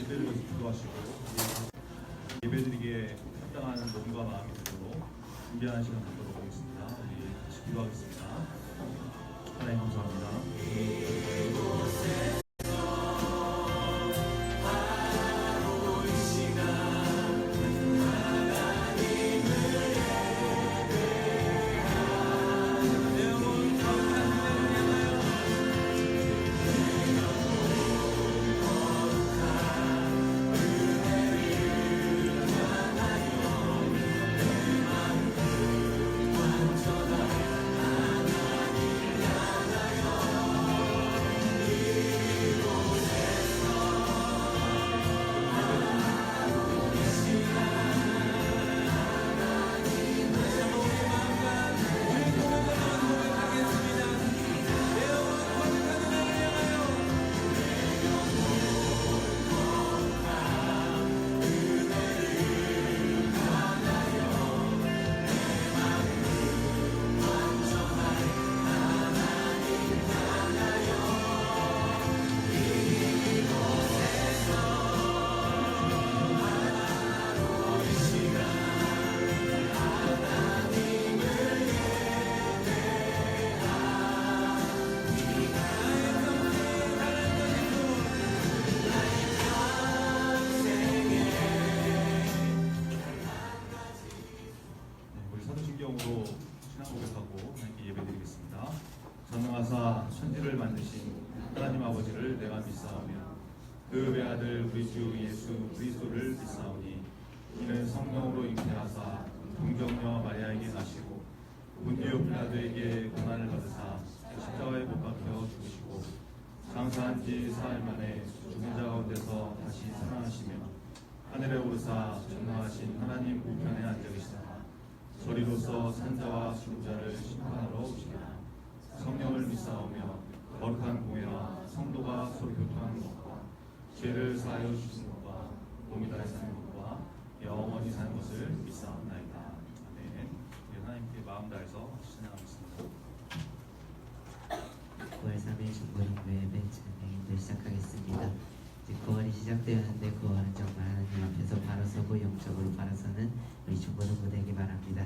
예배를 위해서 기도하시고 예배드리기에 합당한 몸과 마음이 되도록 준비하는 시간 갖도록 하겠습니다. 우리 같이 기도하겠습니다. 하나님 감사합니다. 사도신경으로 신앙 고백하고 하나님께 예배드리겠습니다. 전능하사 천지를 만드신 하나님 아버지를 내가 믿사오며 그 외아들 우리 주 예수 그리스도를 믿사오니 이는 성령으로 잉태하사 동정녀 마리아에게 나시고 본디오 빌라도에게 고난을 받으사 십자가에 못 박혀 죽으시고 장사한 지 사흘 만에 죽은 자 가운데서 다시 살아나시며 하늘에 오르사 전능하신 하나님 우편에 앉아 계시다. 저리로서 산자와 죽은 심판하러 오시리라. 성령을 믿사오며 거룩한 공회와 성도가 서로 교통하는 것과 죄를 사하여 주시는 것과 몸이 다시 사는 것과 영원히 사는 것을 믿사옵나이다. 아멘. 하나님께 마음 다해서 찬양하겠습니다. 9월 3일 중고등부 예배 찬양인들 시작하겠습니다. 이제 9월이 시작되었는데 9월은 정말 하나님 앞에서 바로 서고 영적으로 바로 서는 우리 중고등부 되기 바랍니다.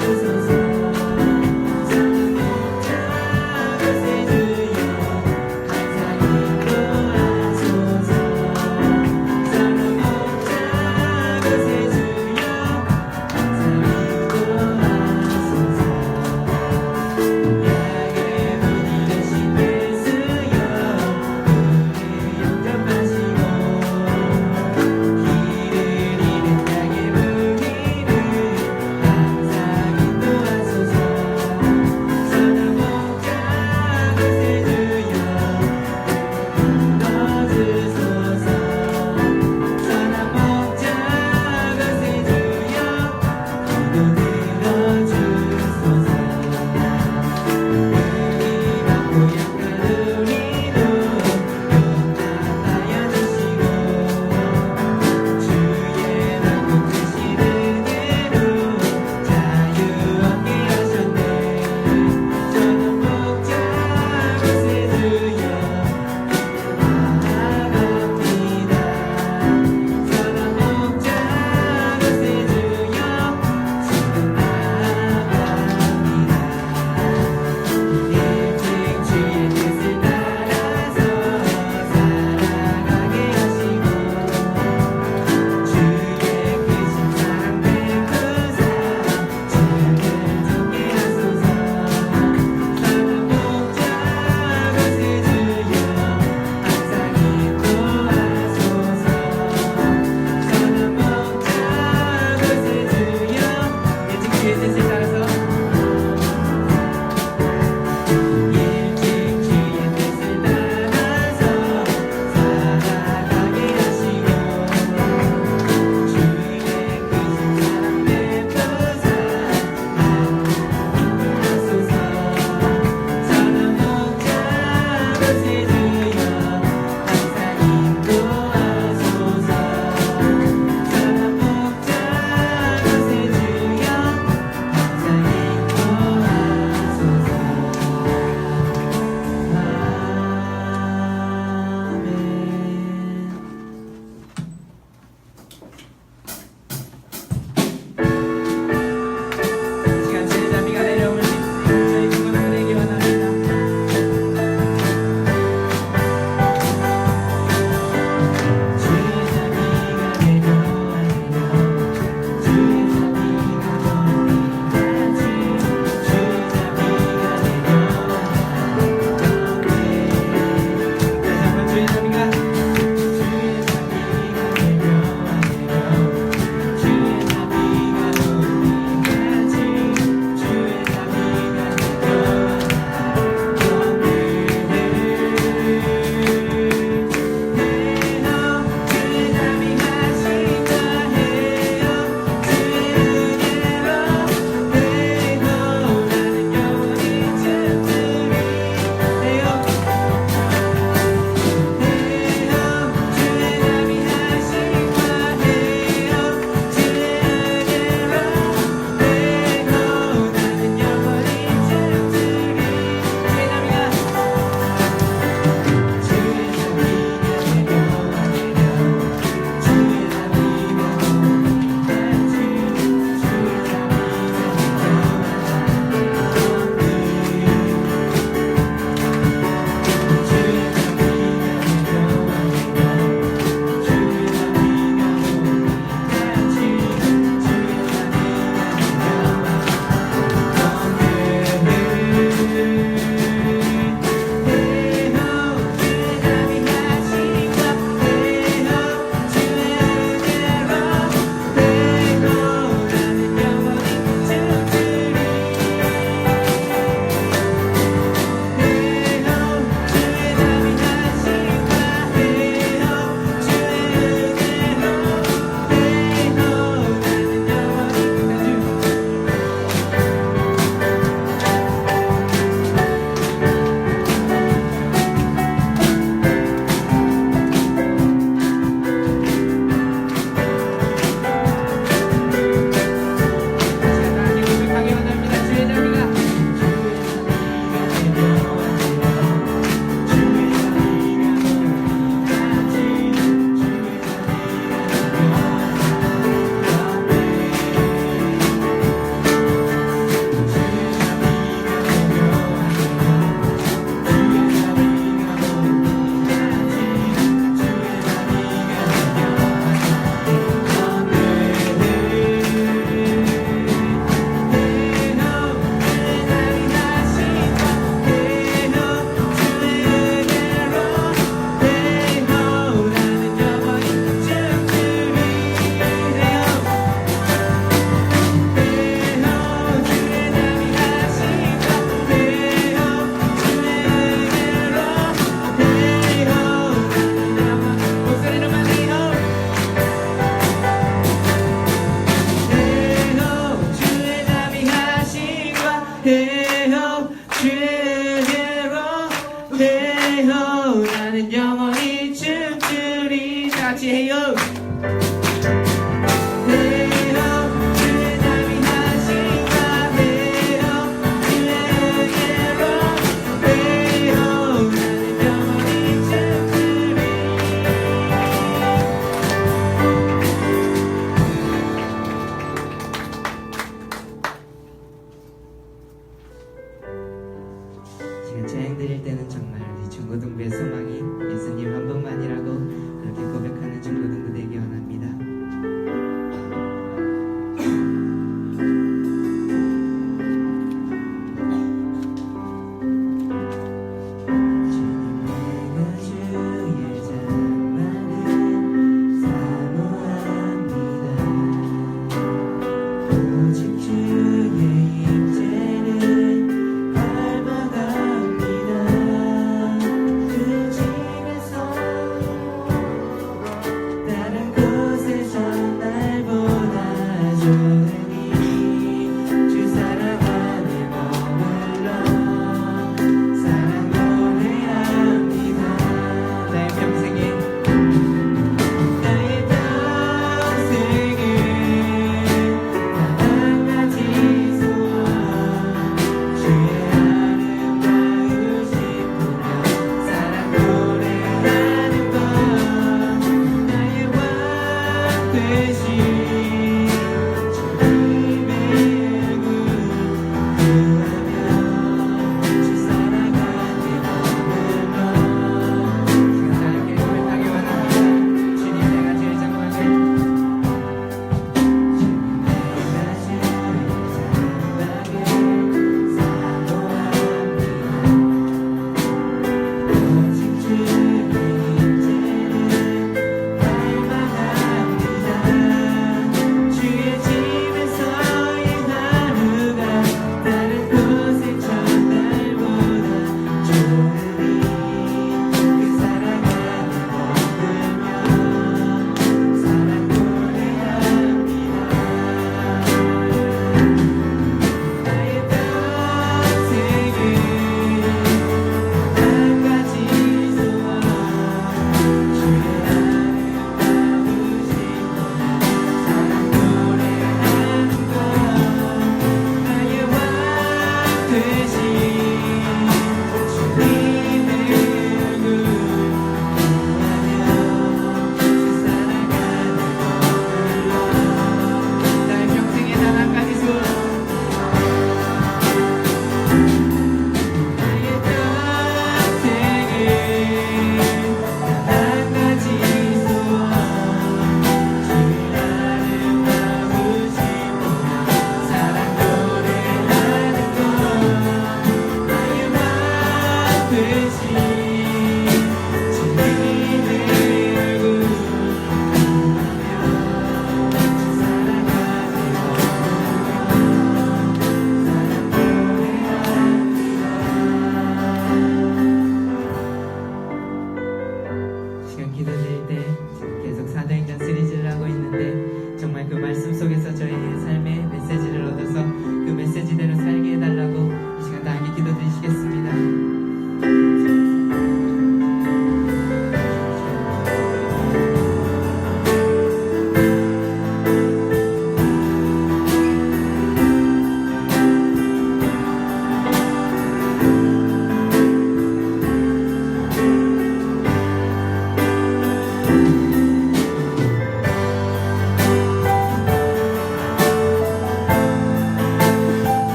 주소서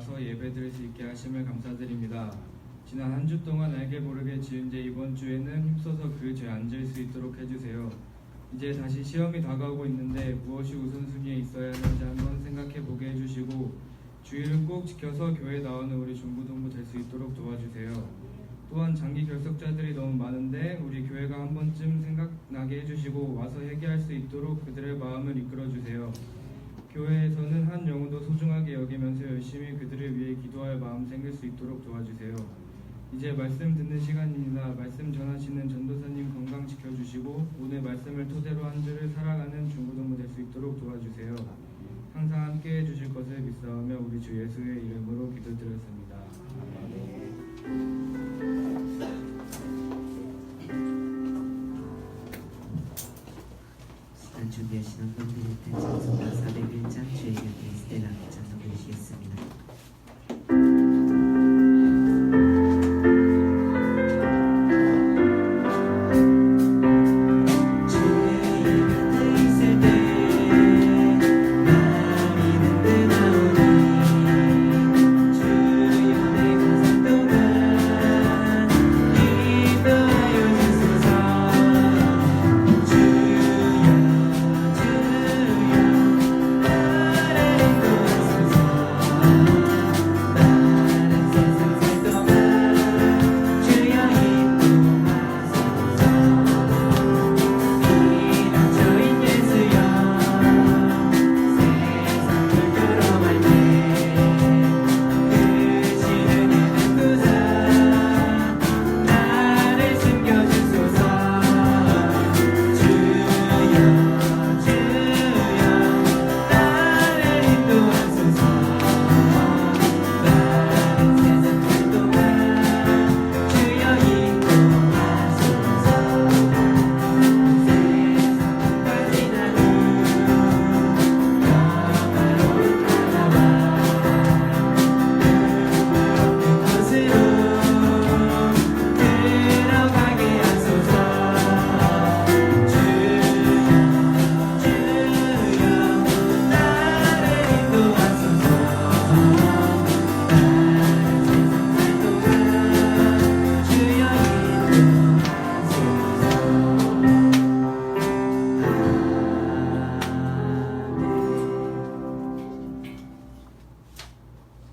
와서 예배드릴 수 있게 하심을 감사드립니다. 지난 한 주 동안 알게 모르게 지은 죄 이번 주에는 힘써서 그 죄 안 지을 수 있도록 해주세요. 이제 다시 시험이 다가오고 있는데 무엇이 우선순위에 있어야 하는지 한번 생각해 보게 해주시고 주의를 꼭 지켜서 교회에 나오는 우리 중고등부 될 수 있도록 도와주세요. 또한 장기 결석자들이 너무 많은데 우리 교회가 한 번쯤 생각나게 해주시고 와서 회개할 수 있도록 그들의 마음을 이끌어주세요. 교회에서는 한 영혼도 소중하게 여기면서 열심히 그들을 위해 기도할 마음 생길 수 있도록 도와주세요. 이제 말씀 듣는 시간입니다. 말씀 전하시는 전도사님 건강 지켜주시고 오늘 말씀을 토대로 한 주를 살아가는 중고등부 될 수 있도록 도와주세요. 항상 함께 해주실 것을 믿사오며 우리 주 예수의 이름으로 기도드렸습니다. 아멘. 시간 준비하시는 분들일 때 찬송가 401장 주의 곁에 있을 때 함께 찬송 드리시겠습니다.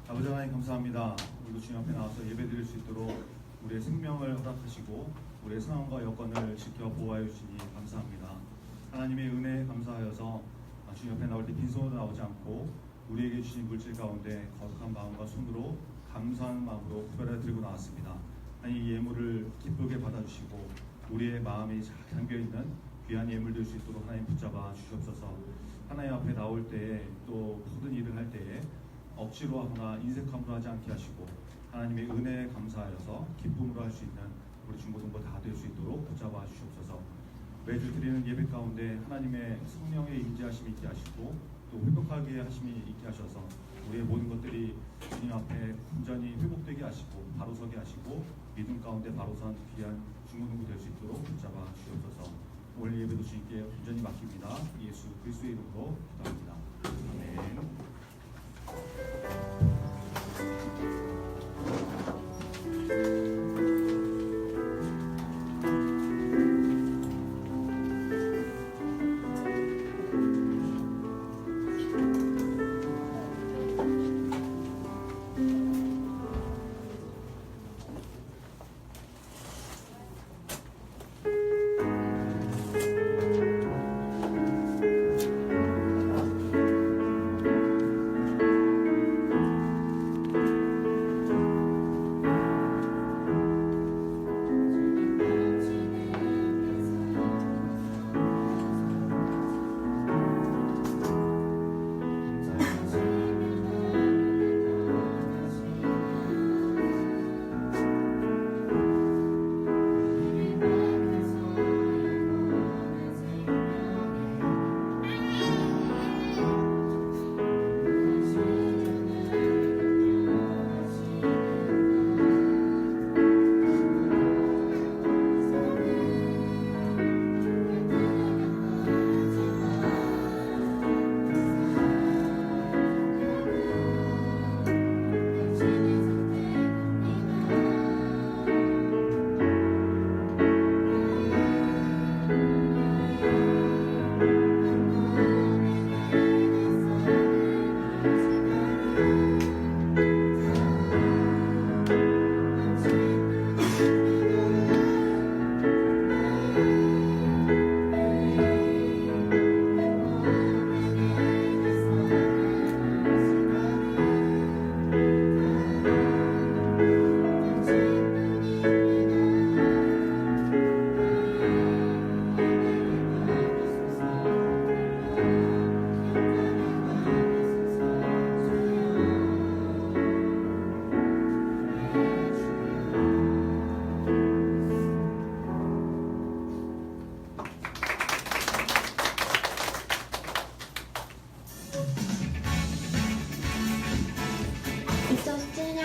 아버지 하나님 감사합니다. 오늘도 주님 앞에 나와서 예배드릴 수 있도록 우리의 생명을 허락하시고 우리의 상황과 여건을 지켜 보호하여 주시니 감사합니다. 하나님의 은혜에 감사하여서 주님 앞에 나올 때 빈손으로 나오지 않고 우리에게 주신 물질 가운데 거룩한 마음과 손으로 감사하는 마음으로 구별해 드리고 나왔습니다. 하나님 이 예물을 기쁘게 받아주시고 우리의 마음이 잠겨있는 귀한 예물 될 수 있도록 하나님 붙잡아 주시옵소서. 하나님 앞에 나올 때에 또 모든 일을 할 때에 억지로 하거나 인색함으로 하지 않게 하시고 하나님의 은혜에 감사하여서 기쁨으로 할 수 있는 우리 중고등부 다 될 수 있도록 붙잡아 주시옵소서. 매주 드리는 예배 가운데 하나님의 성령의 임재하심이 있게 하시고 또 회복하게 하심이 있게 하셔서 우리의 모든 것들이 주님 앞에 온전히 회복되게 하시고 바로 서게 하시고 믿음 가운데 바로 선 귀한 중고등부 될 수 있도록 붙잡아 주시옵소서. 오늘 예배도 주님께 온전히 맡깁니다. 예수 그리스도의 이름으로 기도합니다. 아멘.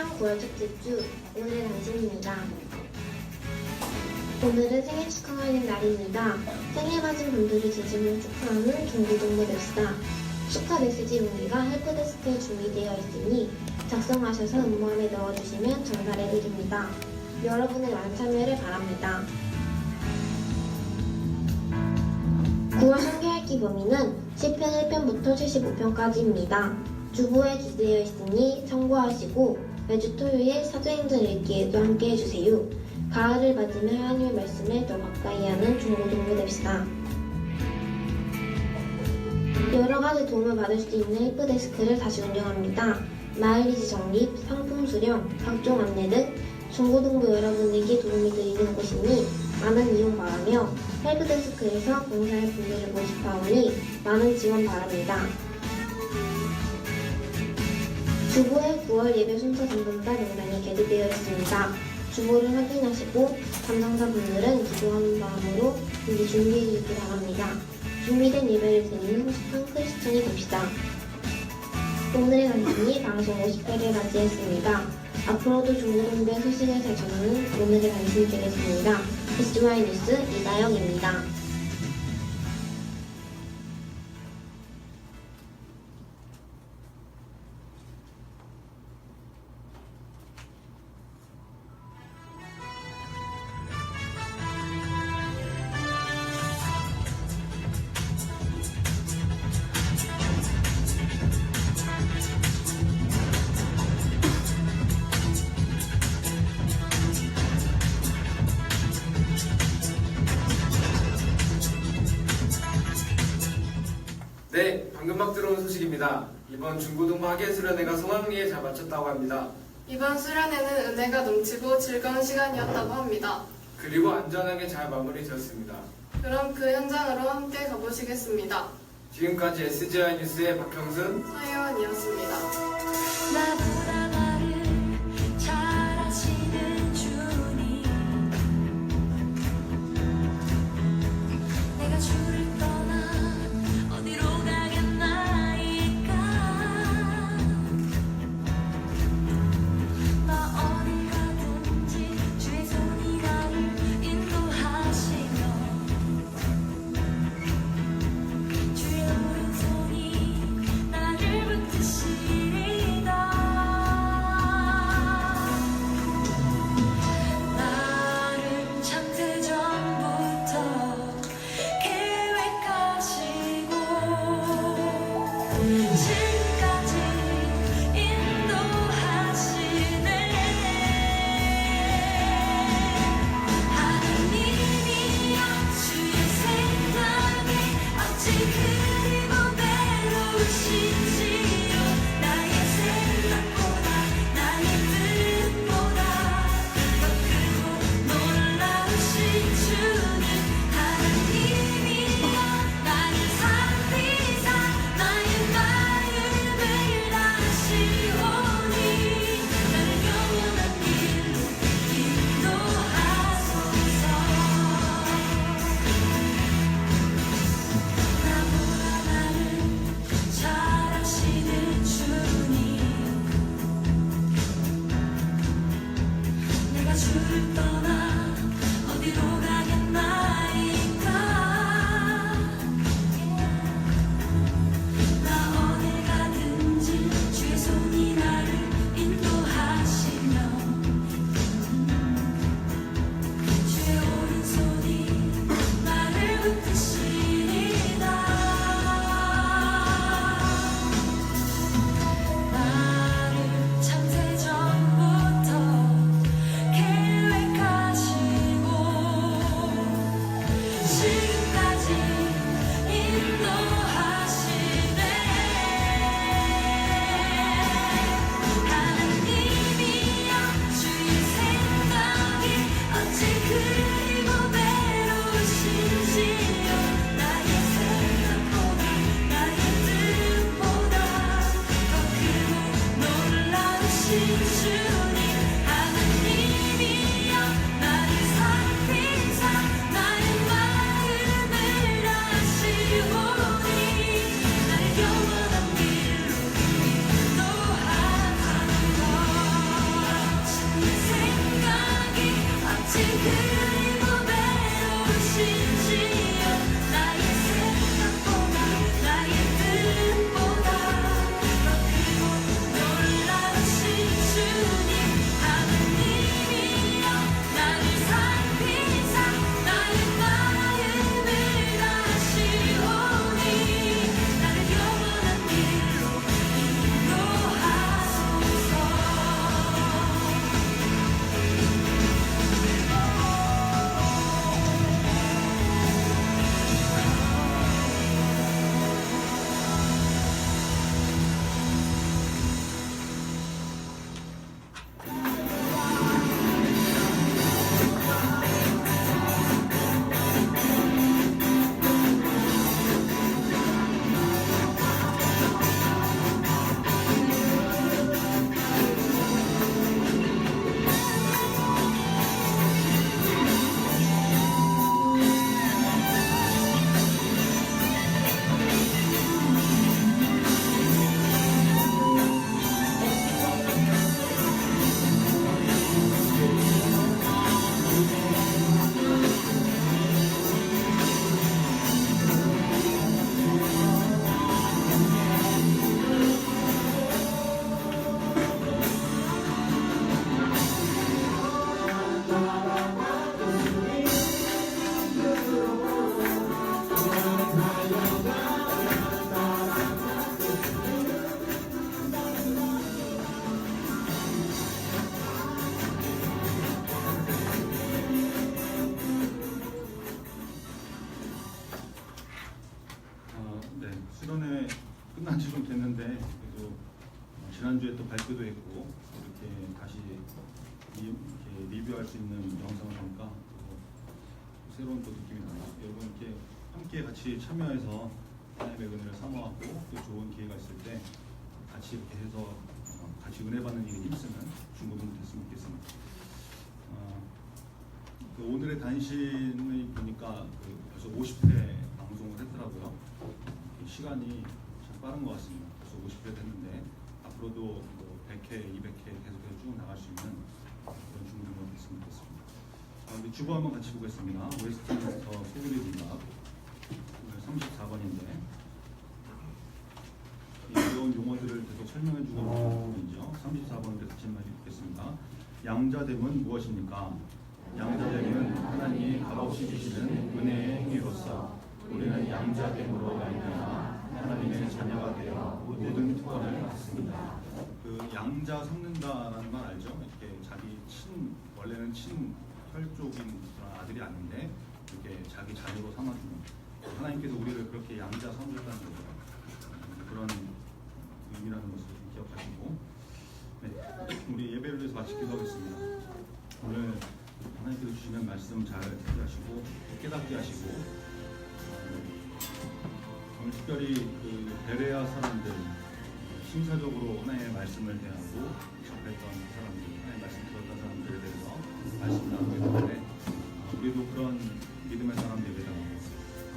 신앙 9월 첫째 주 오늘의 당신입니다. 오늘은 생일 축하하는 날입니다. 생일 맞은 분들을 진심으로 축하하는 중고등부 냅시다. 축하 메시지 문의가 헬프데스크에 준비되어 있으니 작성하셔서 음모함에 넣어주시면 전달해드립니다. 여러분의 많은 참여를 바랍니다. 9월 성경읽기 범위는 시편 1편부터 75편까지입니다. 주보에 기재되어 있으니 참고하시고 매주 토요일 사도행전 읽기에도 함께 해주세요. 가을을 맞으며 하나님의 말씀을 더 가까이 하는 중고등부 됩시다. 여러 가지 도움을 받을 수 있는 헬프데스크를 다시 운영합니다. 마일리지 적립, 상품 수령, 각종 안내 등 중고등부 여러분에게 도움이 드리는 곳이니 많은 이용 바라며 헬프데스크에서 봉사할 분들을 모집하오니 많은 지원 바랍니다. 주보에 9월 예배 순서 당분간 명단이 게재되어 있습니다. 주보를 확인하시고 담당자분들은 기도하는 마음으로 미리 준비해 주시기 바랍니다. 준비된 예배를 드리는 호식한 크리스천이 됩시다. 오늘의 당신이 방송 50회를 맞이했습니다. 앞으로도 중고등부의 소식을 잘 전하는 오늘의 당신이 되겠습니다. SY 뉴스 이다영입니다. 네, 방금 막 들어온 소식입니다. 이번 중고등부 학예수련회가 성황리에 잘 마쳤다고 합니다. 이번 수련회는 은혜가 넘치고 즐거운 시간이었다고 합니다. 그리고 안전하게 잘 마무리되었습니다. 그럼 그 현장으로 함께 가보시겠습니다. 지금까지 SGI 뉴스의 박형순, 서혜원이었습니다. 나보다 나를 잘 아시는 주님, 내가 주를 떠나 어디로 가겠나이까. 나 어디 가든지 주의 손이 나를 인도하시며 주의 오른손이 나를 붙드시며 지난주에 또 발표도 했고 이렇게 다시 이렇게 리뷰할 수 있는 영상을 보니까 새로운 또 느낌이 나요. 여러분 이렇게 함께 같이 참여해서 하나님의 은혜를 사모하고 또 좋은 기회가 있을 때 같이 이렇게 해서 같이 은혜 받는 일에 힘쓰는 중고등부 됐으면 좋겠습니다. 그 오늘의 단신을 보니까 벌써 50회 방송을 했더라고요. 시간이 참 빠른 것 같습니다. 벌써 50회 됐는데 앞으로도 뭐 100회, 200회 계속해서 쭉 나갈 수 있는 그런 중고등부 됐으면 좋겠습니다. 우리 주보 한번 같이 보겠습니다. 웨스트민스터 소그리문답 34번인데 이 어려운 용어들을 계속 설명해주고 있는 부분이죠. 34번을 같이 읽겠습니다. 양자됨은 무엇입니까? 양자됨은 하나님이 값없이 주시는 은혜의 행위로서 우리는 양자됨으로 말미암아 하나님의 자녀가 되어 모든 특권을 받습니다. 그 양자 섞는다라는 말 알죠? 이렇게 자기 원래는 친혈족인 그런 아들이 아닌데 이렇게 자기 자녀로 삼아주는, 하나님께서 우리를 그렇게 양자 삼으셨다는 거죠. 그런 의미라는 것을 좀 기억하시고, 네, 우리 예배를 위해서 같이 기도하겠습니다. 오늘 하나님께서 주시는 말씀 잘 듣게 하시고 깨닫게 하시고, 오늘 특별히 그 베레아 사람들, 심사적으로 하나님의 말씀을 대하고 접했던 사람들, 하나님의 말씀 들었던 사람들에 대해서 말씀 나누게 되는데, 우리도 그런 믿음의 사람들이 되라고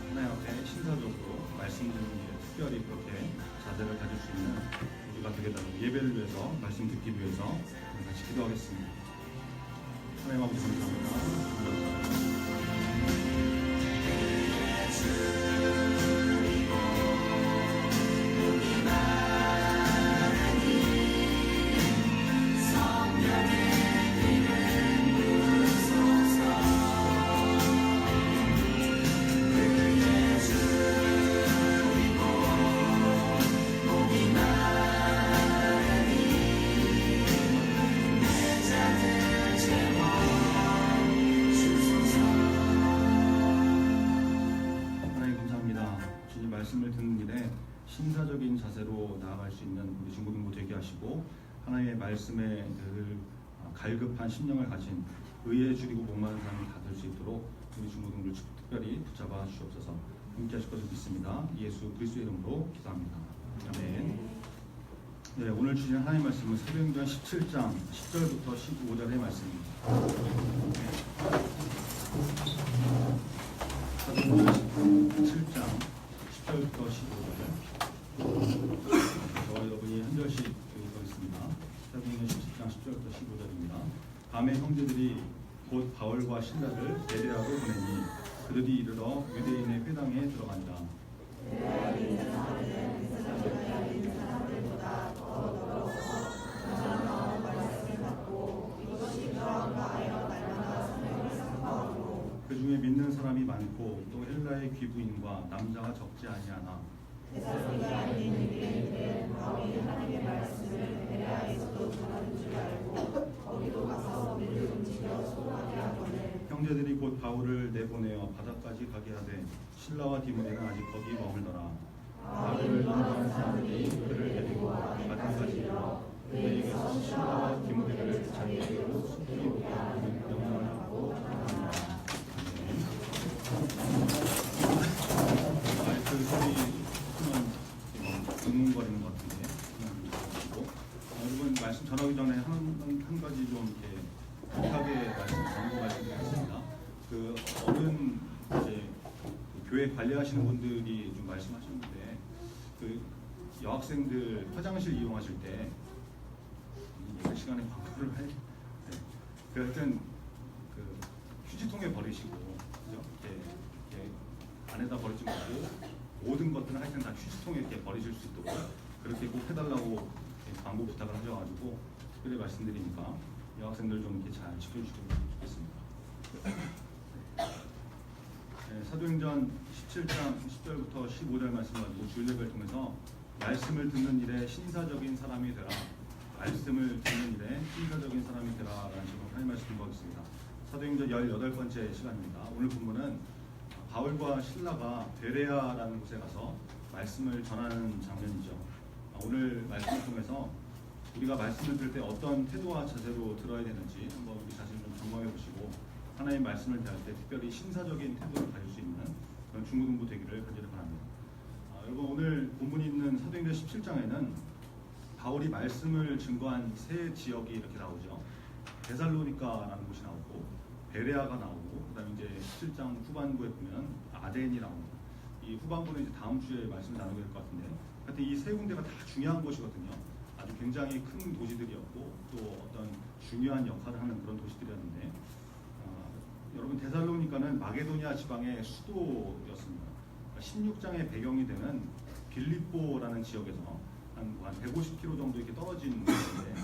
하나님 앞에 신사적으로 말씀 듣는 일에 특별히 그렇게 자세를 가질 수 있는 우리가 되겠다는 예배를 위해서, 말씀 듣기 위해서 같이 기도하겠습니다. 하나님 아버지 감사합니다. 말씀을 듣는 일에 신사적인 자세로 나아갈 수 있는 우리 중고등부 되게 하시고, 하나님의 말씀에 늘 갈급한 심령을 가진 의에 줄이고 목마른 사람이 다 될 수 있도록 우리 중고등부를 특별히 붙잡아 주시옵소서. 함께 하실 것을 믿습니다. 예수 그리스도의 이름으로 기도합니다. 아멘. 네, 오늘 주신 하나님의 말씀은 사도행전 17장 10절부터 15절의 말씀입니다. 사도행전 17장 10절부터 15절. 저와 여러분이 한 절씩 읽겠습니다. 사도행전 17장 10절부터 15절입니다. 밤에 형제들이 곧 바울과 신라를 베레아로 보내니 그들이 이르러 유대인의 회당에 들어간다. 그 중에 믿는 사람이 많고 또 헬라의 귀부인과 남자가 적지 아니하나. 형제들이 곧 바울을 내보내어 바다까지 가게 하되 실라와 디모데는 아직 거기 머물더라. 바울을 인도하는 사람들이 그를 데리고 바다까지 이르러 그에게서 실라와 디모데를 자기에게로 속히 오게 하는 명령을 받고 전합니다. 마이크 소리 조금만 웅웅거리는 것 같은데 여러분 말씀 전하기 전에 한 가지 좀 이렇게 부탁의 말씀, 정보 말씀드리겠습니다. 그 어른 이제 그 교회 관리하시는 분들이 좀 말씀하셨는데 그 여학생들 화장실 이용하실 때 예배 시간에 광고를 할 때, 그 하여튼 그 휴지통에 버리시고, 그죠? 이렇게 안에다 버리지 말고 모든 것들은 하여튼 다 휴지통에 이렇게 버리실 수 있도록 그렇게 꼭 해달라고 광고 부탁을 하셔가지고 특별히 말씀드리니까 여학생들 좀 이렇게 잘 지켜주시면 좋겠습니다. 네, 사도행전 17장 10절부터 15절 말씀 가지고 주일예배를 통해서 말씀을 듣는 일에 신사적인 사람이 되라, 말씀을 듣는 일에 신사적인 사람이 되라라는 식으로 하나님 말씀 공부하겠습니다. 사도행전 18번째 시간입니다. 오늘 본문은 바울과 신라가 베레아라는 곳에 가서 말씀을 전하는 장면이죠. 오늘 말씀을 통해서 우리가 말씀을 들을 때 어떤 태도와 자세로 들어야 되는지 한번 우리 자신을 좀 점검해 보시고 하나님 말씀을 대할 때 특별히 신사적인 태도를 가질 수 있는 그런 중고등부 되기를 간절히 바랍니다. 여러분 오늘 본문이 있는 사도행전 17장에는 바울이 말씀을 증거한 세 지역이 이렇게 나오죠. 데살로니카라는 곳이 나오고 베레아가 나오고 그다음에 이제 17장 후반부에 보면 아덴이 나옵니다. 이 후반부는 이제 다음 주에 말씀을 나누게 될 것 같은데 하여튼 이 세 군데가 다 중요한 곳이거든요. 아주 굉장히 큰 도시들이었고 또 어떤 중요한 역할을 하는 그런 도시들이었는데 여러분 데살로니카는 마게도니아 지방의 수도였습니다. 16장의 배경이 되는 빌립보라는 지역에서 한 150km 정도 이렇게 떨어진 곳인데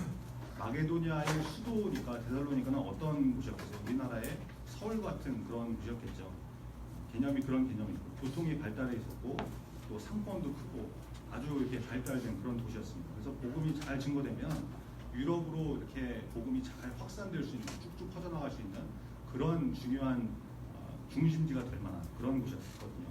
마게도니아의 수도니까 데살로니카는 어떤 곳이었겠어요? 우리나라의 서울 같은 그런 곳이었겠죠. 개념이 그런 개념이고 교통이 발달해 있었고 또 상권도 크고 아주 이렇게 발달된 그런 도시였습니다. 그래서 복음이 잘 증거되면 유럽으로 이렇게 복음이 잘 확산될 수 있는 쭉쭉 퍼져나갈 수 있는 그런 중요한 중심지가 될 만한 그런 곳이었거든요.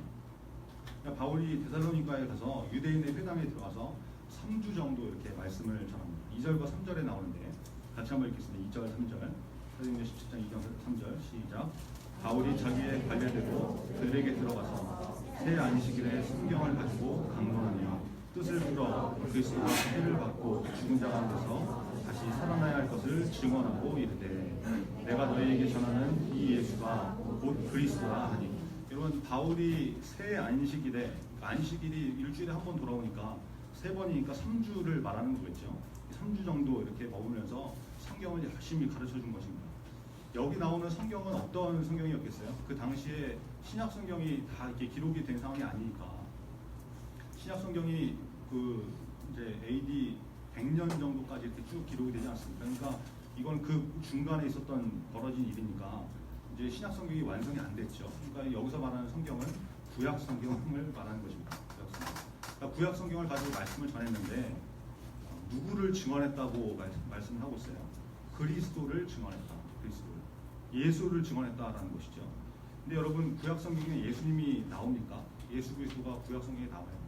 그러니까 바울이 데살로니카에 가서 유대인의 회당에 들어가서 3주 정도 이렇게 말씀을 전합니다. 2절과 3절에 나오는데 같이 한번 읽겠습니다. 2절, 3절. 사도행전 17장 2절, 3절 시작. 바울이 자기의 관례대로 들에게 들어가서 새 안식일에 성경을 가지고 강론하며 뜻을 풀어 그리스도가 해를 받고 죽은 자 가운데서 다시 살아나야 할 것을 증언하고 이르되 내가 너희에게 전하는 이 예수가 곧 그리스도라 하니. 여러분 바울이 새 안식일에 안식일이 일주일에 한 번 돌아오니까 세 번이니까 3주를 말하는 거겠죠. 3주 정도 이렇게 머물면서 성경을 열심히 가르쳐 준 것입니다. 여기 나오는 성경은 어떤 성경이었겠어요? 그 당시에 신약 성경이 다 이렇게 기록이 된 상황이 아니니까 신약 성경이 그 이제 AD 100년 정도까지 이렇게 쭉 기록이 되지 않습니까? 그러니까 이건 그 중간에 있었던 벌어진 일이니까 이제 신약 성경이 완성이 안 됐죠. 그러니까 여기서 말하는 성경은 구약 성경을 말하는 것입니다. 그러니까 구약 성경을 가지고 말씀을 전했는데 누구를 증언했다고 말씀을 하고 있어요? 그리스도를 증언했다. 그리스도를. 예수를 증언했다라는 것이죠. 근데 여러분 구약 성경에 예수님이 나옵니까? 예수 그리스도가 구약 성경에 나와요.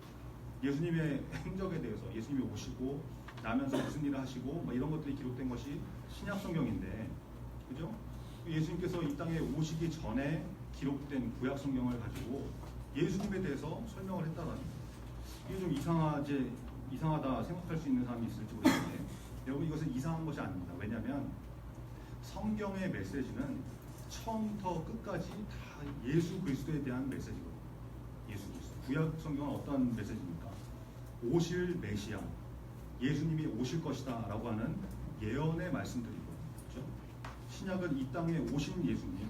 예수님의 행적에 대해서 예수님이 오시고 나면서 무슨 일을 하시고 뭐 이런 것들이 기록된 것이 신약 성경인데, 그죠? 예수님께서 이 땅에 오시기 전에 기록된 구약 성경을 가지고 예수님에 대해서 설명을 했다라는 거예요. 이게 좀 이상하다 생각할 수 있는 사람이 있을지 모르겠는데 여러분 이것은 이상한 것이 아닙니다. 왜냐하면 성경의 메시지는 처음부터 끝까지 다 예수 그리스도에 대한 메시지거든요. 예수 그리스도. 구약 성경은 어떤 메시지입니까? 오실 메시아, 예수님이 오실 것이다 라고 하는 예언의 말씀들이고, 그렇죠? 신약은 이 땅에 오신 예수님, 그렇죠?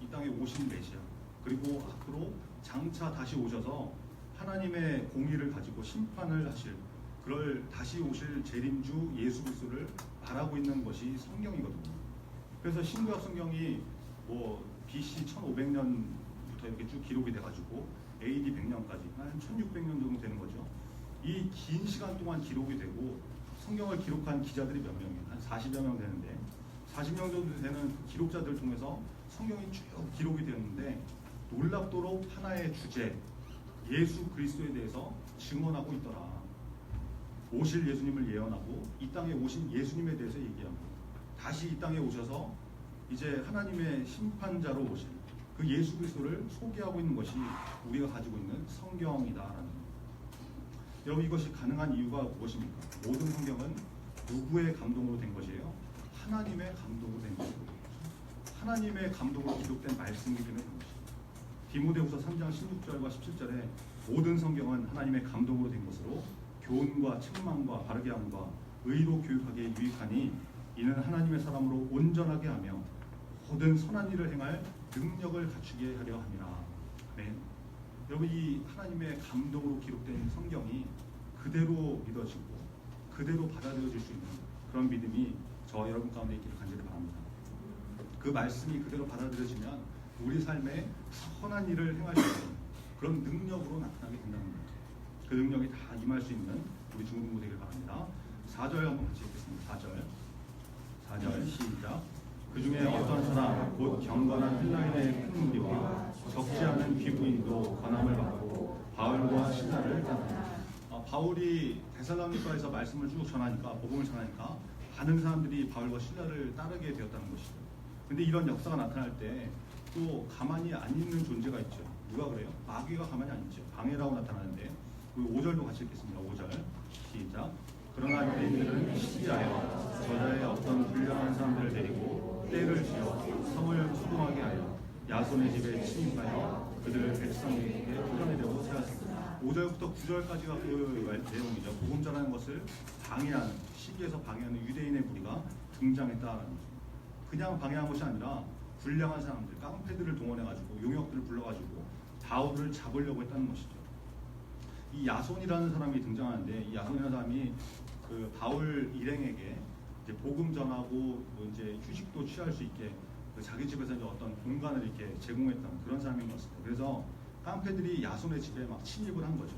이 땅에 오신 메시아, 그리고 앞으로 장차 다시 오셔서 하나님의 공의를 가지고 심판을 하실, 그럴 다시 오실 재림주 예수 그리스도를 말하고 있는 것이 성경이거든요. 그래서 신구약 성경이 뭐 BC 1500년부터 이렇게 쭉 기록이 돼가지고 AD 100년까지 한 1600년 정도 되는 거죠. 이 긴 시간 동안 기록이 되고 성경을 기록한 기자들이 몇 명이에요? 한 40여 명 되는데 40명 정도 되는 그 기록자들 통해서 성경이 쭉 기록이 되었는데 놀랍도록 하나의 주제 예수 그리스도에 대해서 증언하고 있더라. 오실 예수님을 예언하고 이 땅에 오신 예수님에 대해서 얘기하고 다시 이 땅에 오셔서 이제 하나님의 심판자로 오실 그 예수 그리스도를 소개하고 있는 것이 우리가 가지고 있는 성경이다라는 거예요. 여러분 이것이 가능한 이유가 무엇입니까? 모든 성경은 누구의 감동으로 된 것이에요? 하나님의 감동으로 된 것이고 하나님의 감동으로 기록된 말씀이기 때문에 그런 것이에요. 디모데후서 3장 16절과 17절에 모든 성경은 하나님의 감동으로 된 것으로 교훈과 책망과 바르게 함과 의로 교육하기에 유익하니 이는 하나님의 사람으로 온전하게 하며 모든 선한 일을 행할 능력을 갖추게 하려 함이라. 아멘. 여러분 이 하나님의 감동으로 기록된 성경이 그대로 믿어지고 그대로 받아들여질 수 있는 그런 믿음이 저 여러분 가운데 있기를 간절히 바랍니다. 그 말씀이 그대로 받아들여지면 우리 삶에 선한 일을 행할 수 있는 그런 능력으로 나타나게 된다는 거예요. 그 능력이 다 임할 수 있는 우리 중고등부 되길 바랍니다. 4절 한번 같이 읽겠습니다. 4절 시작. 그 중에 어떤 사람 곧 경건한 헬라인의 큰 무리와 적지 않은 귀부인도 권함을 받고 바울과 신라를 따르니. 바울이 데살로니가에서 말씀을 쭉 전하니까, 복음을 전하니까 많은 사람들이 바울과 실라를 따르게 되었다는 것이죠. 근데 이런 역사가 나타날 때 또 가만히 안 있는 존재가 있죠. 누가 그래요? 마귀가 가만히 안 있죠. 방해라고 나타나는데, 우리 5절도 같이 읽겠습니다. 5절 시작. 그러나 유대인들은 시기하여 저자의 어떤 불량한 사람들을 데리고 때를 지어 성을 소동하게 하여 야손의 집에 침입하여 그들을 백성에게 풀어내려고 세웠습니다. 5절부터 9절까지가 그 내용이죠. 복음 전하는 것을 방해하는, 시기에서 방해하는 유대인의 무리가 등장했다라는 거죠. 그냥 방해한 것이 아니라 불량한 사람들, 깡패들을 동원해가지고 용역들을 불러가지고 바울을 잡으려고 했다는 것이죠. 이 야손이라는 사람이 등장하는데, 이 야손이라는 사람이 그 바울 일행에게 이제 복음 전하고 뭐 이제 휴식도 취할 수 있게 그 자기 집에서 이제 어떤 공간을 이렇게 제공했던 그런 사람인 것 같습니다. 그래서 깡패들이 야손의 집에 막 침입을 한 거죠.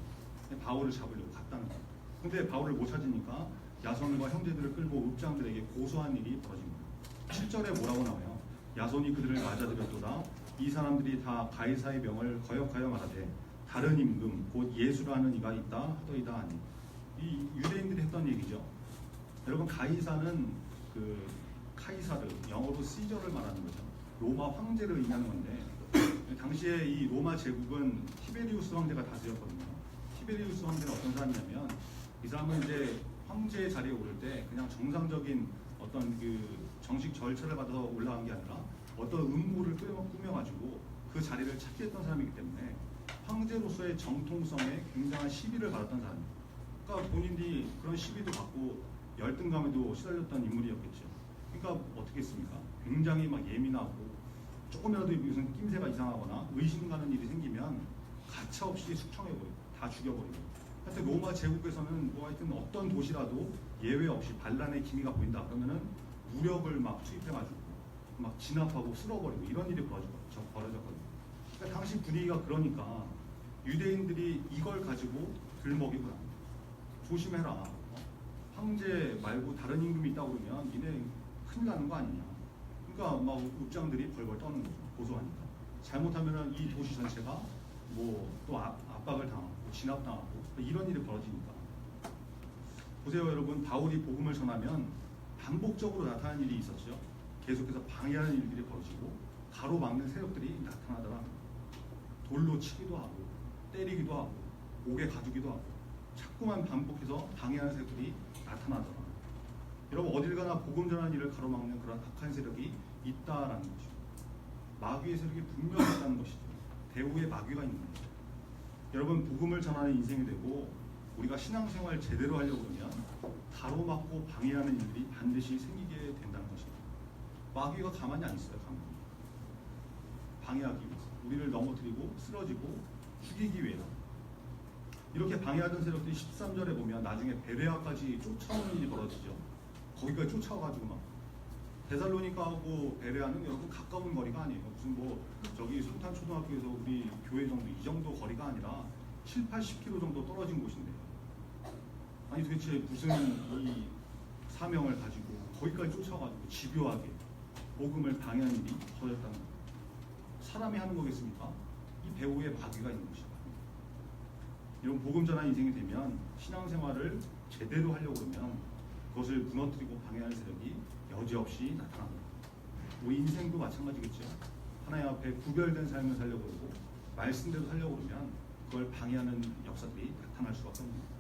바울을 잡으려고 갔다는 거예요. 근데 바울을 못 찾으니까 야손과 형제들을 끌고 읍장들에게 고소한 일이 벌어집니다. 7절에 뭐라고 나와요? 야손이 그들을 맞아들였도다. 이 사람들이 다 가이사의 명을 거역하여 말하되 다른 임금 곧 예수라는 이가 있다 하더이다 하니, 이 유대인들이 했던 얘기죠. 여러분, 가이사는 그 카이사르, 영어로 시저를 말하는 거죠. 로마 황제를 의미하는 건데, 당시에 이 로마 제국은 티베리우스 황제가 다스렸거든요. 티베리우스 황제는 어떤 사람이냐면, 이 사람은 이제 황제 자리에 오를 때 그냥 정상적인 어떤 그 정식 절차를 받아서 올라간 게 아니라 어떤 음모를 꾸며가지고 그 자리를 차지했던 사람이기 때문에 황제로서의 정통성에 굉장한 시비를 받았던 사람이에요. 그러니까 본인이 그런 시비도 받고 열등감에도 시달렸던 인물이었겠죠. 그러니까 어떻게 했습니까? 굉장히 막 예민하고, 조금이라도 무슨 낌새가 이상하거나 의심 가는 일이 생기면 가차없이 숙청해버리고 다 죽여버리고. 하여튼 로마 제국에서는 뭐 하여튼 어떤 도시라도 예외 없이 반란의 기미가 보인다 그러면은 무력을 막 투입해가지고 막 진압하고 쓸어버리고 이런 일이 벌어졌거든요. 그러니까 당시 분위기가 그러니까 유대인들이 이걸 가지고 들먹이구나, 조심해라, 황제 말고 다른 임금이 있다고 그러면 니네 큰일 나는 거 아니냐. 그러니까 막 읍장들이 벌벌 떠는 거죠. 고소하니까. 잘못하면은 이 도시 전체가 뭐 또 압박을 당하고 진압당하고 이런 일이 벌어지니까. 보세요 여러분, 바울이 복음을 전하면 반복적으로 나타나는 일이 있었죠. 계속해서 방해하는 일들이 벌어지고 가로막는 세력들이 나타나더라. 돌로 치기도 하고 때리기도 하고 옥에 가두기도 하고 자꾸만 반복해서 방해하는 세력들이 나타나더라. 여러분, 어딜 가나 복음 전하는 일을 가로막는 그런 악한 세력이 있다라는 것이죠. 마귀의 세력이 분명히 있다는 것이죠. 배후에 마귀가 있는 거죠. 여러분, 복음을 전하는 인생이 되고 우리가 신앙생활 제대로 하려고 그러면 가로막고 방해하는 일들이 반드시 생기게 된다는 것입니다. 마귀가 가만히 안 있어요. 가만히. 방해하기 위해서, 우리를 넘어뜨리고 쓰러지고 죽이기 위해서. 이렇게 방해하던 세력들이 13절에 보면 나중에 베레아까지 쫓아오는 일이 벌어지죠. 거기까지 쫓아와가지고 막 데살로니가하고 베레아는 여러분 가까운 거리가 아니에요. 무슨 뭐 저기 성탄초등학교에서 우리 교회 정도 이 정도 거리가 아니라 7, 80km 정도 떨어진 곳인데요. 아니 도대체 무슨 이 사명을 가지고 거기까지 쫓아가지고 집요하게 복음을 방해하는 일이 벌어졌다는 거예요. 사람이 하는 거겠습니까? 이 배후에 마귀가 있는 것이다. 이런 복음 전환 인생이 되면 신앙생활을 제대로 하려고 그러면 그것을 무너뜨리고 방해하는 세력이 여지없이 나타납니다. 우리 인생도 마찬가지겠죠. 하나님 앞에 구별된 삶을 살려고 그러고 말씀대로 살려고 그러면 그걸 방해하는 역사들이 나타날 수밖에 없는 겁니다.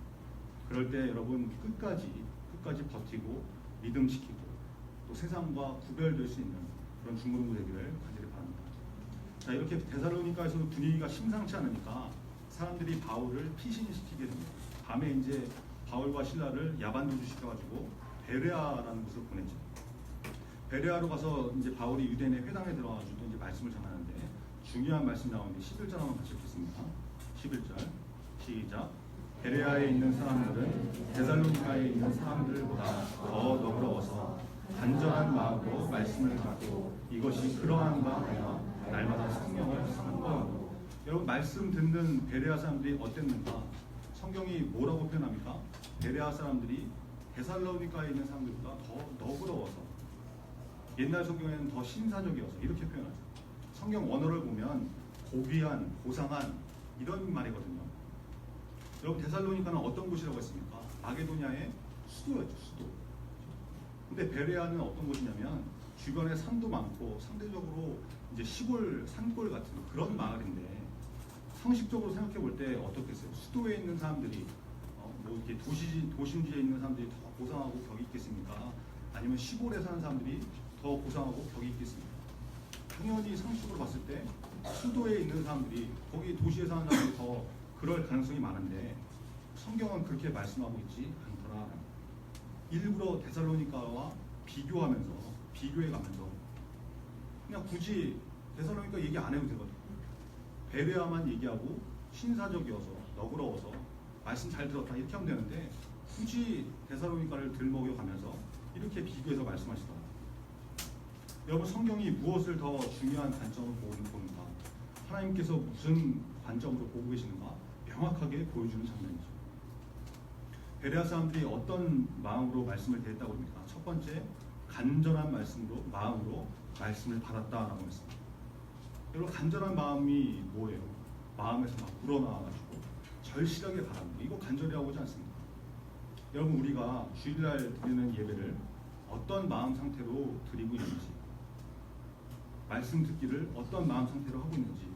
그럴 때 여러분 끝까지 버티고 믿음 지키고 또 세상과 구별될 수 있는 그런 중고등부 되기를 간절히 바랍니다. 자, 이렇게 데살로니가에서도 분위기가 심상치 않으니까 사람들이 바울을 피신시키게 됩니다. 밤에 이제 바울과 신라를 야반도주 시켜가지고 베레아라는 곳으로 보냈죠. 베레아로 가서 이제 바울이 유대인의 회당에 들어가가지고 이제 말씀을 전하는데 중요한 말씀 나오는데 11절 한번 같이 읽겠습니다. 11절 시작. 베레아에 있는 사람들은 데살로니가에 있는 사람들보다 더 너그러워서 간절한 마음으로 말씀을 받고 이것이 그러한가 하여 날마다 성령을 선포하고. 여러분, 말씀 듣는 베레아 사람들이 어땠는가? 성경이 뭐라고 표현합니까? 베레아 사람들이 데살로니가에 있는 사람들보다 더 너그러워서, 옛날 성경에는 더 신사적이어서 이렇게 표현하죠. 성경 원어를 보면 고귀한, 고상한 이런 말이거든요. 여러분 데살로니가는 어떤 곳이라고 했습니까? 마게도냐의 수도였죠, 수도. 근데 베레아는 어떤 곳이냐면 주변에 산도 많고 상대적으로 이제 시골 산골 같은 그런 마을인데 상식적으로 생각해 볼 때 어떻겠어요? 수도에 있는 사람들이 뭐 이렇게 도심지에 있는 사람들이 더 고상하고 격이 있겠습니까? 아니면 시골에 사는 사람들이 더 고상하고 격이 있겠습니까? 당연히 상식으로 봤을 때 수도에 있는 사람들이 거기 도시에 사는 사람들이 더 그럴 가능성이 많은데 성경은 그렇게 말씀하고 있지 않더라. 일부러 데살로니가와 비교해가면서 그냥 굳이 데살로니가 얘기 안 해도 되거든요. 베레아만 얘기하고 신사적이어서 너그러워서 말씀 잘 들었다 이렇게 하면 되는데 굳이 데살로니가를 들먹여가면서 이렇게 비교해서 말씀하시더라고요. 여러분 성경이 무엇을 더 중요한 관점으로 보는가, 하나님께서 무슨 관점으로 보고 계시는가 명확하게 보여주는 장면이죠. 베레아 사람들이 어떤 마음으로 말씀을 대했다고 합니까? 첫 번째, 간절한 마음으로 말씀을 받았다라고 했습니다. 여러분 간절한 마음이 뭐예요? 마음에서 막 우러나와가지고 절실하게 바랍니다. 이거 간절이라고 하지 않습니까? 여러분 우리가 주일날 드리는 예배를 어떤 마음 상태로 드리고 있는지, 말씀 듣기를 어떤 마음 상태로 하고 있는지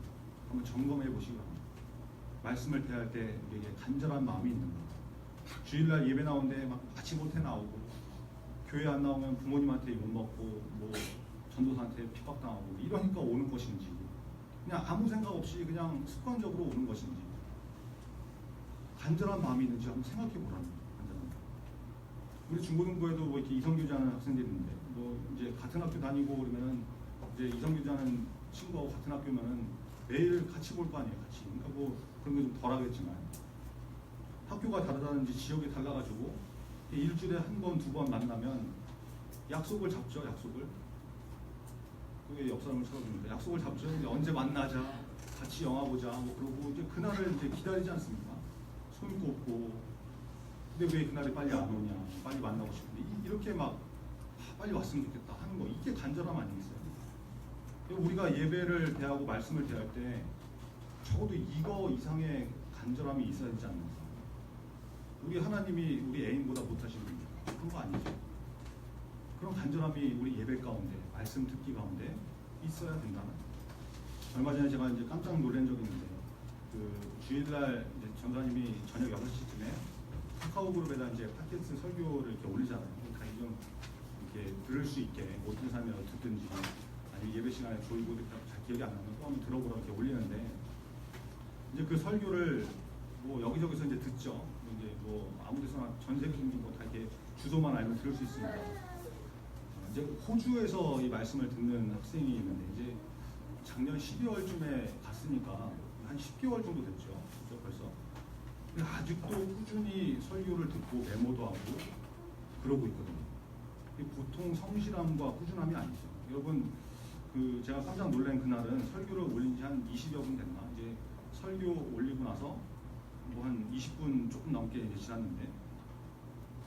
한번 점검해 보시기 바랍니다. 말씀을 대할 때 우리에게 간절한 마음이 있는가? 주일날 예배 나오는데 막 아침 못해 나오고 교회 안 나오면 부모님한테 욕먹고 뭐 전도사한테 핍박당하고 이러니까 오는 것인지, 그냥 아무 생각 없이 그냥 습관적으로 오는 것인지, 간절한 마음이 있는지 한번 생각해 보라는 거예요. 간절한 마음. 우리 중고등부에도 뭐 이렇게 이성교제하는 학생들이 있는데 뭐 이제 같은 학교 다니고 그러면은 이제 이성교제하는 친구하고 같은 학교면은 매일 같이 볼 거 아니에요, 같이. 그러니까 뭐 그런 게 좀 덜하겠지만 학교가 다르다든지 지역이 달라가지고 일주일에 한 번, 두 번 만나면 약속을 잡죠, 약속을. 그게 역사를 찾아줍니다. 약속을 잡죠. 이제 언제 만나자, 같이 영화 보자, 뭐 그러고 이제 그날을 이제 기다리지 않습니까? 손 꼽고. 근데 왜 그날이 빨리 안 오냐, 빨리 만나고 싶은데 이렇게 막 빨리 왔으면 좋겠다 하는 거, 이게 간절함 아니겠어요? 우리가 예배를 대하고 말씀을 대할 때 적어도 이거 이상의 간절함이 있어야 되지 않는가? 우리 하나님이 우리 애인보다 못하신 분입니까? 그런 거 아니죠. 그런 간절함이 우리 예배 가운데, 말씀 듣기 가운데 있어야 된다는. 얼마 전에 제가 이제 깜짝 놀란 적이 있는데, 그 주일날 이제 전사님이 저녁 6시쯤에 카카오 그룹에다 이제 팟캐스트 설교를 이렇게 올리잖아요. 다 좀 이렇게 들을 수 있게 어떤 사람이 듣든지, 아니면 예배 시간에 조이고 잘 기억이 안 나면 또 한번 들어보라 이렇게 올리는데, 이제 그 설교를 뭐 여기저기서 이제 듣죠. 이제 뭐 아무데서나 전 세계인지 뭐 다 이렇게 주소만 알면 들을 수 있으니까. 이제 호주에서 이 말씀을 듣는 학생이 있는데 이제 작년 12월쯤에 갔으니까 한 10개월 정도 됐죠. 그죠, 벌써. 근데 아직도 꾸준히 설교를 듣고 메모도 하고 그러고 있거든요. 보통 성실함과 꾸준함이 아니죠. 여러분 그 제가 깜짝 놀란 그날은 설교를 올린 지 한 20여 분 됐나? 이제 설교 올리고 나서 뭐 한 20분 조금 넘게 이제 지났는데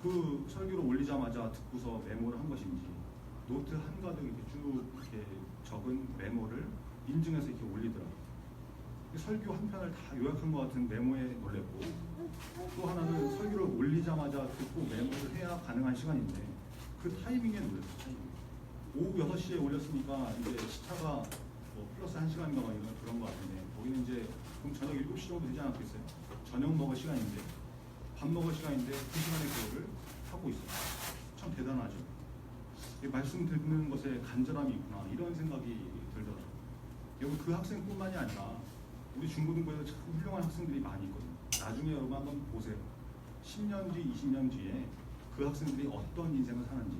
그 설교를 올리자마자 듣고서 메모를 한 것인지 노트 한가득 이렇게 쭉 이렇게 적은 메모를 인증해서 이렇게 올리더라고요. 설교 한 편을 다 요약한 것 같은 메모에 놀랬고, 또 하나는 설교를 올리자마자 듣고 메모를 해야 가능한 시간인데 그 타이밍에 놀랐어요. 타이밍. 오후 6시에 올렸으니까 이제 시차가 뭐 플러스 1시간인가 막 이런 그런 것 같은데, 거기는 이제 그럼 저녁 7시 정도 되지 않았겠어요? 저녁 먹을 시간인데, 밥 먹을 시간인데 그 시간에 그거를 하고 있어요. 참 대단하죠. 말씀 듣는 것에 간절함이 있구나, 이런 생각이 들더라고요. 여러분 그 학생뿐만이 아니라 우리 중고등부에도 참 훌륭한 학생들이 많이 있거든요. 나중에 여러분 한번 보세요. 10년 뒤, 20년 뒤에 그 학생들이 어떤 인생을 사는지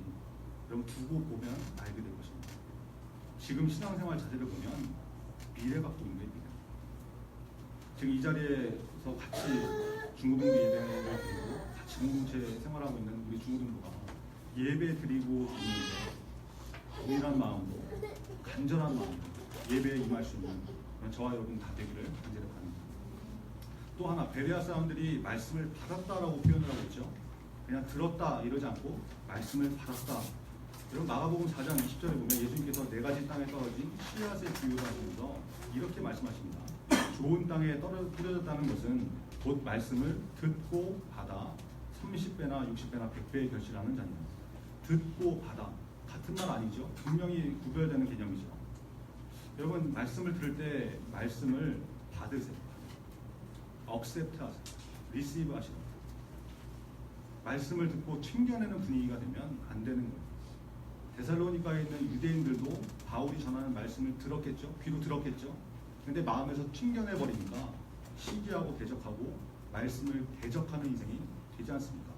여러분 두고 보면 알게 될 것입니다. 지금 신앙생활 자세를 보면 미래 갖고 있는 겁니다. 지금 이 자리에서 같이 중고등부 예배를 드리고 같이 공동체 생활하고 있는 우리 중고등부가 예배 드리고 있는데 동일한 마음으로, 간절한 마음으로 예배에 임할 수 있는 저와 여러분 다 되기를 간절히 바랍니다. 또 하나, 베레아 사람들이 말씀을 받았다라고 표현을 하고 있죠. 그냥 들었다 이러지 않고 말씀을 받았다. 여러분 마가복음 4장 20절에 보면 예수님께서 4가지 땅에 떨어진 씨앗의 비유를 하시면서 이렇게 말씀하십니다. 좋은 땅에 뿌려졌다는 것은 곧 말씀을 듣고 받아 30배나 60배나 100배의 결실하는 자니라. 듣고 받아 같은 말 아니죠? 분명히 구별되는 개념이죠. 여러분 말씀을 들을 때 말씀을 받으세요. accept 하세요. receive 하시고 말씀을 듣고 챙겨내는 분위기가 되면 안 되는 거예요. 데살로니가에 있는 유대인들도 바울이 전하는 말씀을 들었겠죠. 귀로 들었겠죠. 근데 마음에서 챙겨내 버리니까 시기하고 대적하고 말씀을 대적하는 인생이 되지 않습니까?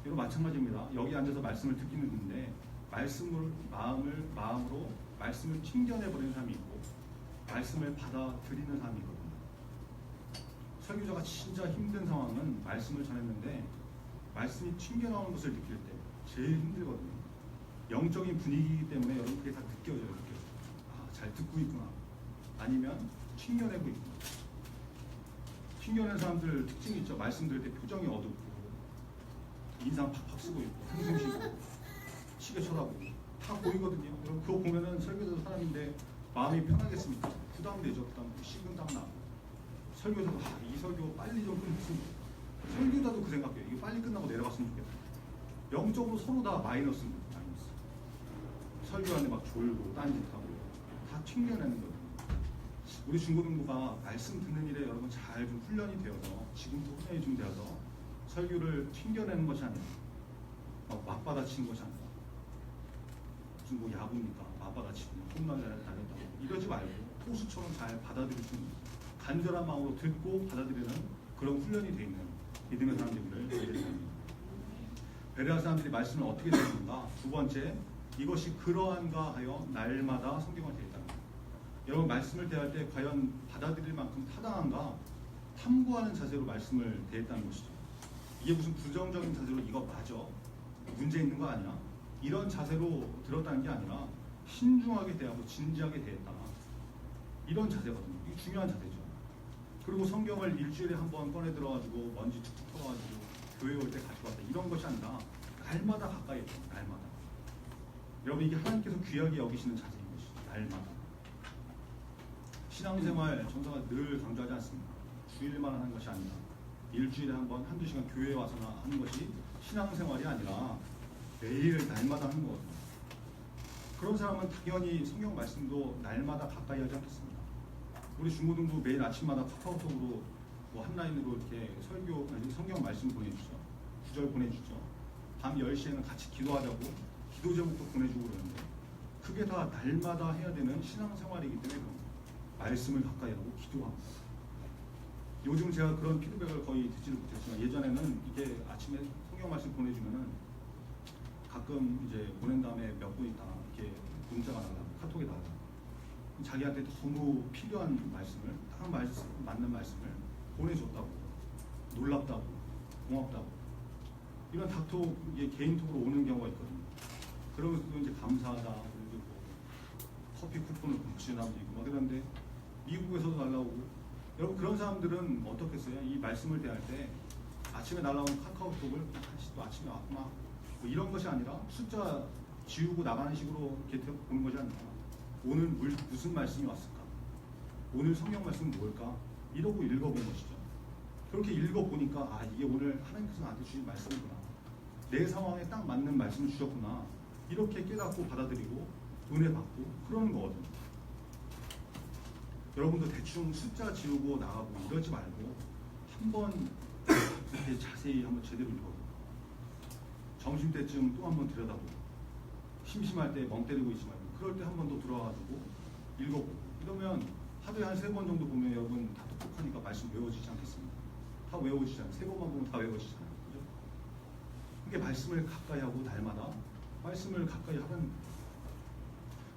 이거 마찬가지입니다. 여기 앉아서 말씀을 듣기는 듣는데 말씀을 마음으로 말씀을 챙겨내 버리는 사람이 있고 말씀을 받아들이는 사람이 있거든요. 설교자가 진짜 힘든 상황은 말씀을 전했는데 말씀이 챙겨나오는 것을 느낄 때 제일 힘들거든요. 영적인 분위기이기 때문에 여러분 그게 다 느껴져요. 아, 잘 듣고 있구나. 아니면 챙겨내고 있구나. 챙겨낸 사람들 특징이 있죠. 말씀 들을 때 표정이 어둡고 인상 팍팍 쓰고 있고 한숨 쉬고 시계 쳐다보고 다 보이거든요. 여러분 그거 보면은 설교자도 사람인데 마음이 편하겠습니까? 부담되죠. 식은땀 나고 설교자도 이 설교 빨리 좀 끝냈으면 좋겠다. 설교자도 그 생각해요. 이거 빨리 끝나고 내려갔으면 좋겠다. 영적으로 서로 다 마이너스입니다. 마이너스. 설교하는데 막 졸고 딴짓하고 다 챙겨내는 거예요. 우리 중고등부가 말씀 듣는 일에 여러분 잘 좀 훈련이 되어서 지금도 훈련이 좀 되어서 설교를 챙겨내는 것이 아니라 맞받아치는 것이 아니라 무슨 뭐 야구니까 맞받아치고 홈런 잘했다고 이러지 말고 포수처럼 잘 받아들일 수 있는 간절한 마음으로 듣고 받아들이는 그런 훈련이 되어 있는 믿음의 사람들을 기대합니다. 베레아 사람들이 말씀을 어떻게 듣는가? 두 번째, 이것이 그러한가 하여 날마다 성경을 대했다는 거예요. 여러분 말씀을 대할 때 과연 받아들일 만큼 타당한가? 탐구하는 자세로 말씀을 대했다는 것이죠. 이게 무슨 부정적인 자세로 이거 맞아? 문제 있는 거 아니야? 이런 자세로 들었다는 게 아니라 신중하게 대하고 진지하게 대했다. 이런 자세거든요. 이게 중요한 자세죠. 그리고 성경을 일주일에 한 번 꺼내 들어가지고 먼지 툭툭 털어가지고 교회 올 때 가지고 왔다. 이런 것이 아니라 날마다 가까이 했다. 날마다. 여러분 이게 하나님께서 귀하게 여기시는 자세인 것이죠. 날마다. 신앙생활 정서가 늘 강조하지 않습니다. 주일만 하는 것이 아니라 일주일에 한 번, 한두 시간 교회에 와서나 하는 것이 신앙생활이 아니라 매일 날마다 하는 거거든요. 그런 사람은 당연히 성경 말씀도 날마다 가까이 하지 않겠습니다. 우리 중고등부 매일 아침마다 카카오톡으로 뭐 한라인으로 이렇게 성경 말씀 보내주죠. 구절 보내주죠. 밤 10시에는 같이 기도하자고 기도 제목도 보내주고 그러는데 그게 다 날마다 해야 되는 신앙생활이기 때문에 그런 거예요. 말씀을 가까이 하고 기도하고. 요즘 제가 그런 피드백을 거의 듣지를 못했지만 예전에는 이게 아침에 성경 말씀 보내주면은 가끔 이제 보낸 다음에 몇 분 있다가 이렇게 문자가 나가고 카톡이 나가고 자기한테 너무 필요한 말씀을 딱 맞는 말씀을 보내줬다고 놀랍다고 고맙다고 이런 닥톡 개인톡으로 오는 경우가 있거든요. 그러면서도 이제 감사하다 그리고 뭐 커피 쿠폰을 붙이는 사람도 있고 막 이런데 미국에서도 날라오고 여러분 그런 사람들은 어떻겠어요? 이 말씀을 대할 때 아침에 날라오는 카카오톡을 또 아침에 왔구나 뭐 이런 것이 아니라 숫자 지우고 나가는 식으로 이렇게 보는 것이 아니라 오늘 무슨 말씀이 왔을까? 오늘 성경 말씀은 뭘까? 이러고 읽어본 것이죠. 그렇게 읽어보니까 아 이게 오늘 하나님께서 나한테 주신 말씀이구나. 내 상황에 딱 맞는 말씀을 주셨구나. 이렇게 깨닫고 받아들이고 은혜 받고 그러는 거거든요. 여러분도 대충 숫자 지우고 나가고 이러지 말고 한번 이렇게 자세히 한번 제대로 읽어보고 점심때쯤 또 한번 들여다보고 심심할 때 멍 때리고 있지 말고 그럴 때 한 번 더 들어와가지고 읽어보고 이러면 하루에 한 3번 정도 보면 여러분 다 똑똑하니까 말씀 외워지지 않겠습니까? 다 외워지잖아요. 3번만 보면 다 외워지잖아요. 그죠? 그게 말씀을 가까이 하고 날마다 말씀을 가까이 하는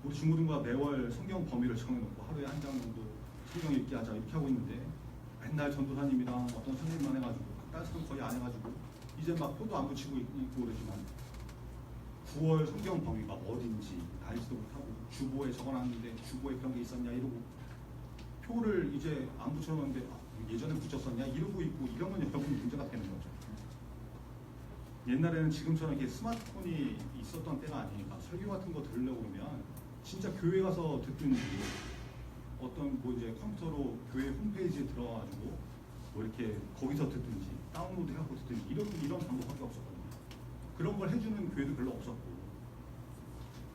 우리 중고등부가 매월 성경 범위를 정해놓고 하루에 한 장 정도 성경 읽기 하자 이렇게 하고 있는데 맨날 전도사님이랑 어떤 선생님만 해가지고 다른 사람 거의 안 해가지고 이제 막 표도 안 붙이고 있고 그러지만 9월 성경 범위가 어딘지 알지도 못하고 주보에 적어놨는데 주보에 그런 게 있었냐 이러고 표를 이제 안 붙여놓는데 예전에 붙였었냐 이러고 있고 이러면 여러분 문제가 되는 거죠. 옛날에는 지금처럼 이렇게 스마트폰이 있었던 때가 아니니까 설교 같은 거 들으려고 그러면 진짜 교회 가서 듣든지 어떤 뭐 이제 컴퓨터로 교회 홈페이지에 들어가가지고 뭐 이렇게 거기서 듣든지 다운로드 해갖고 듣든지 이런 방법밖에 없었거든요. 그런 걸 해주는 교회도 별로 없었고,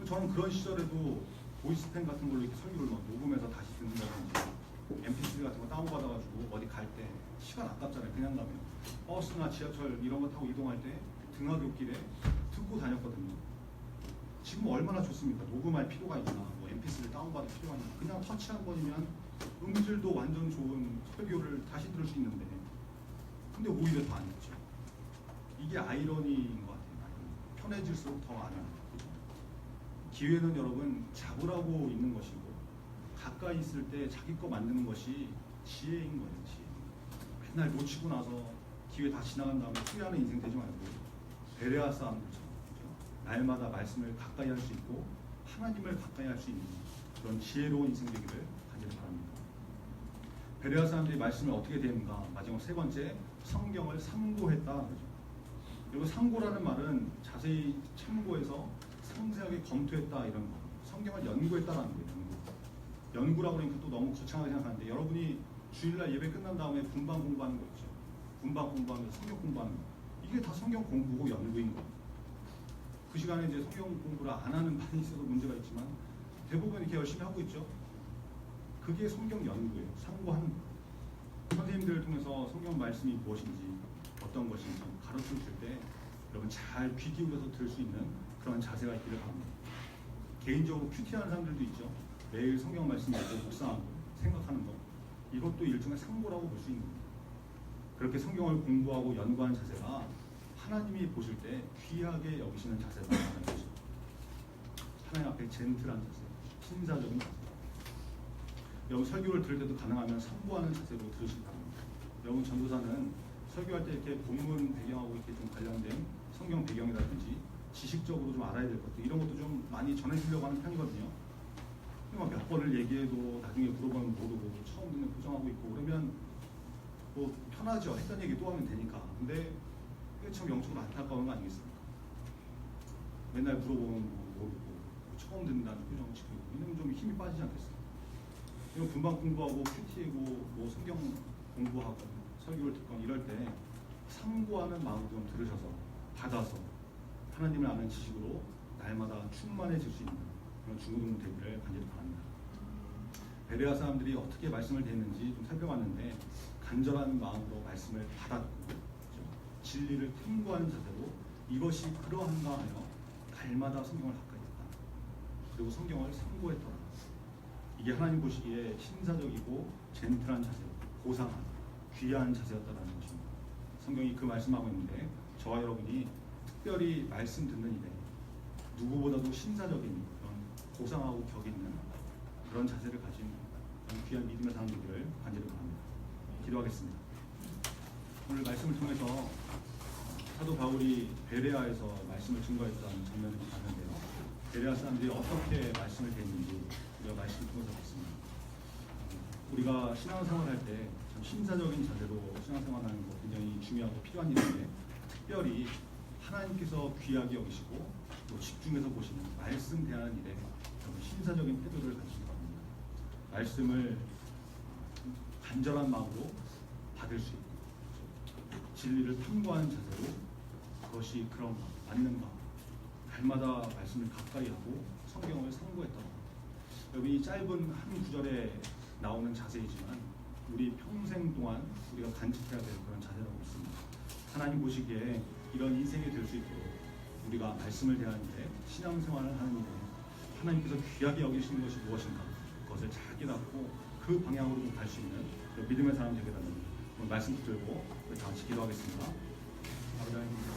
저는 그런 시절에도 보이스펜 같은 걸로 이렇게 설교를 막 녹음해서 다시 듣는다든지 MP3 같은 거 다운받아가지고 어디 갈 때 시간 아깝잖아요. 그냥 가면 버스나 지하철 이런 거 타고 이동할 때 등하굣길에 듣고 다녔거든요. 지금 얼마나 좋습니까? 녹음할 필요가 있나, 뭐 MP3를 다운받을 필요가 있나, 그냥 터치 한 번이면 음질도 완전 좋은 설교를 다시 들을 수 있는데, 근데 오히려 더 안 듣죠. 이게 아이러니인 것 같아요. 편해질수록 더 안 하는 거죠. 기회는 여러분 잡으라고 있는 것이고, 가까이 있을 때 자기 거 만드는 것이 지혜인 거예요. 지혜. 맨날 놓치고 나서 기회 다 지나간 다음에 후회하는 인생 되지 말고 베레아 사람들처럼 날마다 말씀을 가까이 할 수 있고 하나님을 가까이 할 수 있는 그런 지혜로운 인생 되기를 간절히 바랍니다. 베레아 사람들이 말씀을 어떻게 대했는가? 마지막 세 번째, 성경을 상고했다. 그렇죠? 그리고 상고라는 말은 자세히 참고해서 상세하게 검토했다 이런 거. 성경을 연구했다라는 거예요. 연구라고 그러니까 또 너무 거창하게 생각하는데, 여러분이 주일날 예배 끝난 다음에 분방 공부하는 거 있죠. 분방 공부하면서 성경 공부하는 거. 이게 다 성경 공부고 연구인 거예요. 그 시간에 이제 성경 공부를 안 하는 반이 있어도 문제가 있지만 대부분 이렇게 열심히 하고 있죠. 그게 성경 연구예요. 상고하는 거. 선생님들을 통해서 성경 말씀이 무엇인지 어떤 것인지 가르쳐 줄 때 여러분 잘 귀 기울여서 들을 수 있는 그런 자세가 있기를 바랍니다. 개인적으로 큐티하는 사람들도 있죠. 매일 성경 말씀 읽고 묵상하고 생각하는 것, 이것도 일종의 상고라고 볼 수 있는 겁니다. 그렇게 성경을 공부하고 연구하는 자세가 하나님이 보실 때 귀하게 여기시는 자세다라는 것이죠. 하나님 앞에 젠틀한 자세, 신사적인 자세. 여러분 설교를 들을 때도 가능하면 상고하는 자세로 들으시기 바랍니다. 여러분 전도사는 설교할 때 이렇게 본문 배경하고 이렇게 좀 관련된 성경 배경이라든지 지식적으로 좀 알아야 될 것들, 이런 것도 좀 많이 전해주려고 하는 편이거든요. 몇 번을 얘기해도 나중에 물어보면 모르고 처음 듣는 표정하고 있고 그러면 뭐 편하죠. 했던 얘기 또 하면 되니까. 근데 그게 참 영적으로 안타까운 거 아니겠습니까? 맨날 물어보면 모르고 처음 듣는다는 표정을 짓고 있고 이러면 좀 힘이 빠지지 않겠어요? 이런 분방 공부하고 큐티이고 뭐 성경 공부하고 설교를 듣건 이럴 때 상고하는 마음으로 좀 들으셔서 받아서 하나님을 아는 지식으로 날마다 충만해질 수 있는 그런 중고등 되기를 간절히 바랍니다. 베레아 사람들이 어떻게 말씀을 대했는지 좀 살펴봤는데, 간절한 마음으로 말씀을 받았고, 그렇죠? 진리를 탐구하는 자세로 이것이 그러한가 하여 날마다 성경을 가까이 했다. 그리고 성경을 상고했더라. 이게 하나님 보시기에 신사적이고 젠틀한 자세, 고상한, 귀한 자세였다라는 것입니다. 성경이 그 말씀하고 있는데, 저와 여러분이 특별히 말씀 듣는 일에 누구보다도 신사적인 그런 고상하고 격 있는 그런 자세를 가진 그런 귀한 믿음의 사람 되기를 간절히 바랍니다. 기도하겠습니다. 오늘 말씀을 통해서 사도 바울이 베레아에서 말씀을 증거했던 장면을 봤는데요. 베레아 사람들이 어떻게 말씀을 대했는지 우리가 말씀을 통해서 봤습니다. 우리가 신앙생활 할 때 참 신사적인 자세로 신앙생활하는 거 굉장히 중요하고 필요한 일인데, 특별히 하나님께서 귀하게 여기시고 또 집중해서 보시는 말씀 대하는 일에 신사적인 태도를 가지시기 바랍니다. 말씀을 간절한 마음으로 받을 수 있고, 진리를 탐구하는 자세로 그것이 그런가 맞는가 날마다 말씀을 가까이 하고 성경을 상고했다. 여러분 이 짧은 한 구절에 나오는 자세이지만 우리 평생 동안 우리가 간직해야 될 그런 자세라고 믿습니다. 하나님 보시기에 이런 인생이 될 수 있도록 우리가 말씀을 대하는데, 신앙생활을 하는 일에 하나님께서 귀하게 여기시는 것이 무엇인가 그것을 잘 깨닫고 그 방향으로 갈 수 있는 믿음의 사람 되겠다는 오늘 말씀 붙들고 우리 다 같이 기도하겠습니다. 아버지 하나님 예수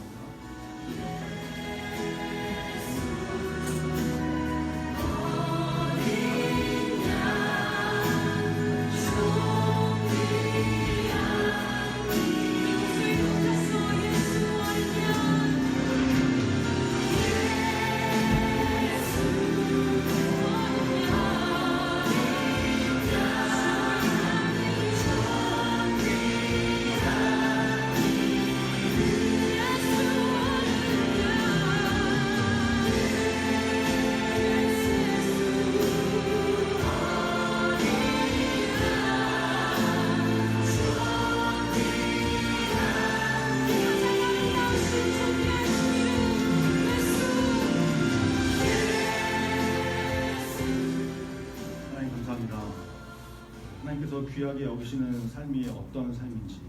하나님께서 귀하게 여기시는 삶이 어떤 삶인지,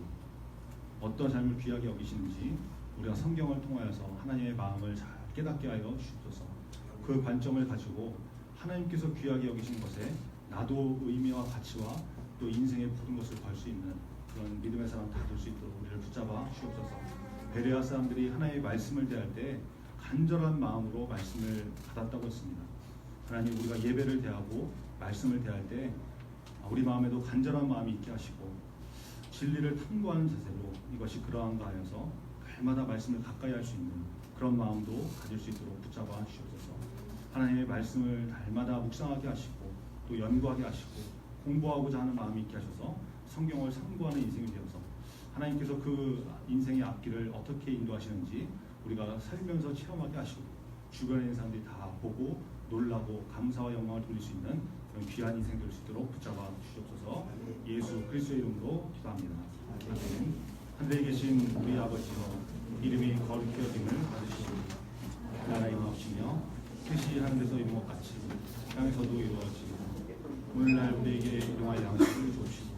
어떤 삶을 귀하게 여기시는지 우리가 성경을 통하여서 하나님의 마음을 잘 깨닫게 하여 주옵소서. 그 관점을 가지고 하나님께서 귀하게 여기신 것에 나도 의미와 가치와 또 인생의 모든 것을 걸 수 있는 그런 믿음의 사람 다 될 수 있도록 우리를 붙잡아 주옵소서. 베레아 사람들이 하나님의 말씀을 대할 때 간절한 마음으로 말씀을 받았다고 했습니다. 하나님, 우리가 예배를 대하고 말씀을 대할 때 우리 마음에도 간절한 마음이 있게 하시고 진리를 탐구하는 자세로 이것이 그러한가 하여서 날마다 말씀을 가까이 할 수 있는 그런 마음도 가질 수 있도록 붙잡아 주옵소서. 하나님의 말씀을 날마다 묵상하게 하시고 또 연구하게 하시고 공부하고자 하는 마음이 있게 하셔서 성경을 상고하는 인생이 되어서 하나님께서 그 인생의 앞길을 어떻게 인도하시는지 우리가 살면서 체험하게 하시고 주변에 있는 사람들이 다 보고 놀라고 감사와 영광을 돌릴 수 있는 그런 귀한 인생 될 수 있도록 붙잡아 주시옵소서. 예수 그리스도의 이름으로 기도합니다. 아멘. 하늘에 계신 우리 아버지여, 이름이 거룩히 여김을 받으시고 나라의 마옵시며 뜻이 하늘에서 이룬 것 같이 땅에서도 이루어지고 오늘날 우리에게 일용할 양식을 주옵시고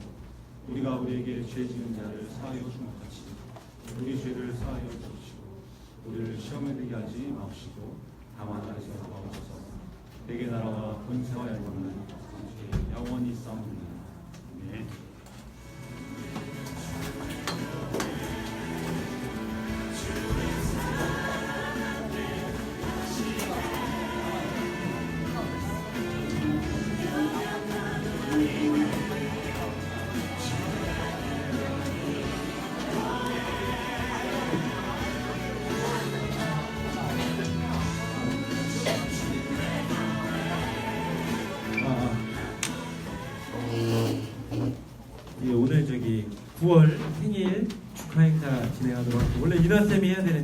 우리가 우리에게 죄 지은 자를 사하여 준 것 같이 우리 죄를 사하여 주옵시고 우리를 시험에 들게 하지 마옵시고 다만 악에서 도와주소서. 대개 나라와 권세와 영광은 영원히 있사옵나이다. 아멘. 오늘 9월 생일 축하 행사 진행하도록 할게요. 원래 이나 쌤이 해야 되는.